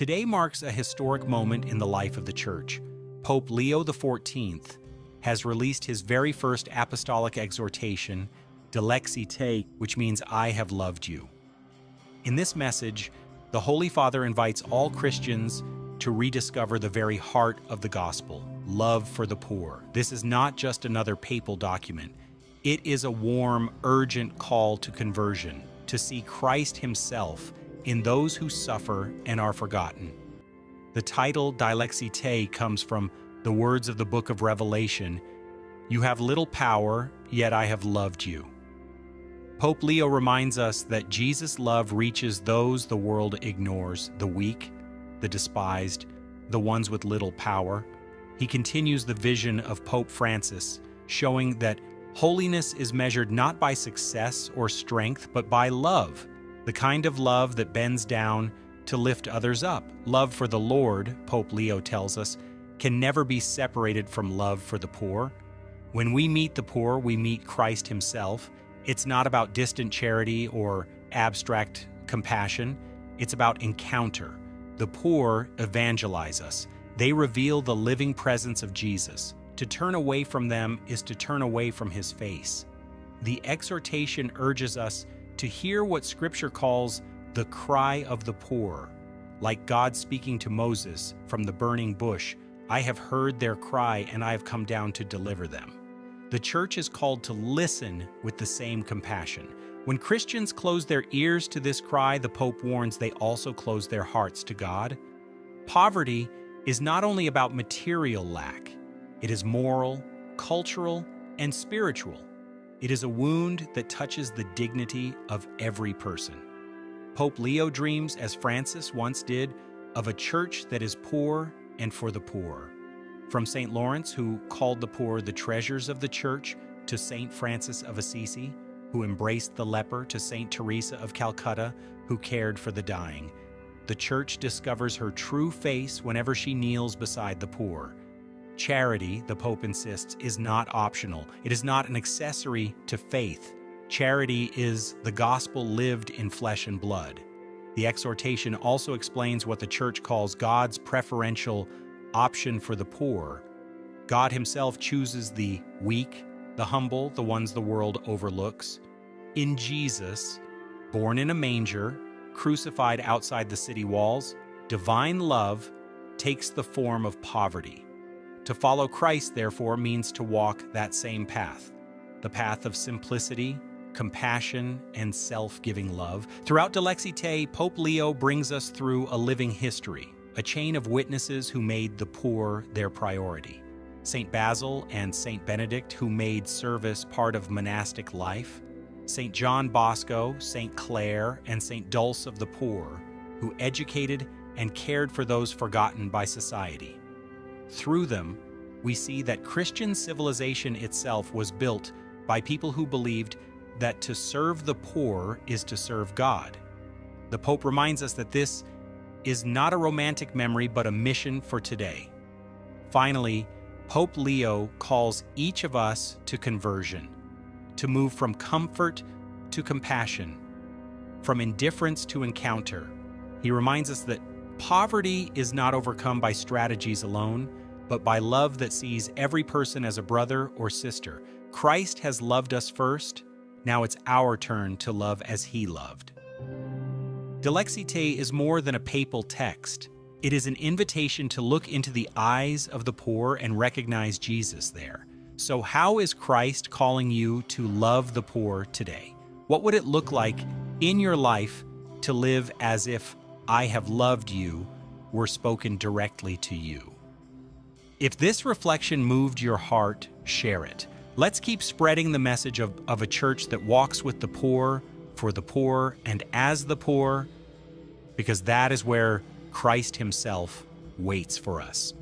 Today marks a historic moment in the life of the Church. Pope Leo XIV has released his very first apostolic exhortation, Exaltation, which means I have loved you. In this message, the Holy Father invites all Christians to rediscover the very heart of the gospel, love for the poor. This is not just another papal document. It is a warm, urgent call to conversion, to see Christ himself in those who suffer and are forgotten. The title Exaltation comes from the words of the book of Revelation, "You have little power, yet I have loved you." Pope Leo reminds us that Jesus' love reaches those the world ignores, the weak, the despised, the ones with little power. He continues the vision of Pope Francis, showing that holiness is measured not by success or strength, but by love, the kind of love that bends down to lift others up. Love for the Lord, Pope Leo tells us, can never be separated from love for the poor. When we meet the poor, we meet Christ himself. It's not about distant charity or abstract compassion. It's about encounter. The poor evangelize us. They reveal the living presence of Jesus. To turn away from them is to turn away from his face. The exhortation urges us to hear what Scripture calls the cry of the poor. Like God speaking to Moses from the burning bush, I have heard their cry and I have come down to deliver them. The Church is called to listen with the same compassion. When Christians close their ears to this cry, the Pope warns they also close their hearts to God. Poverty is not only about material lack, it is moral, cultural, and spiritual. It is a wound that touches the dignity of every person. Pope Leo dreams, as Francis once did, of a church that is poor and for the poor. From St. Lawrence, who called the poor the treasures of the church, to St. Francis of Assisi, who embraced the leper, to St. Teresa of Calcutta, who cared for the dying, the church discovers her true face whenever she kneels beside the poor. Charity, the Pope insists, is not optional. It is not an accessory to faith. Charity is the gospel lived in flesh and blood. The exhortation also explains what the Church calls God's preferential option for the poor. God himself chooses the weak, the humble, the ones the world overlooks. In Jesus, born in a manger, crucified outside the city walls, divine love takes the form of poverty. To follow Christ, therefore, means to walk that same path, the path of simplicity, compassion, and self-giving love. Throughout Exaltation, Pope Leo brings us through a living history, a chain of witnesses who made the poor their priority. St. Basil and St. Benedict, who made service part of monastic life. St. John Bosco, St. Clare, and St. Dulce of the Poor, who educated and cared for those forgotten by society. Through them, we see that Christian civilization itself was built by people who believed that to serve the poor is to serve God. The Pope reminds us that this is not a romantic memory, but a mission for today. Finally, Pope Leo calls each of us to conversion, to move from comfort to compassion, from indifference to encounter. He reminds us that poverty is not overcome by strategies alone, but by love that sees every person as a brother or sister. Christ has loved us first. Now it's our turn to love as he loved. Exaltation is more than a papal text. It is an invitation to look into the eyes of the poor and recognize Jesus there. So how is Christ calling you to love the poor today? What would it look like in your life to live as if I have loved you were spoken directly to you? If this reflection moved your heart, share it. Let's keep spreading the message of a church that walks with the poor, for the poor, and as the poor, because that is where Christ himself waits for us.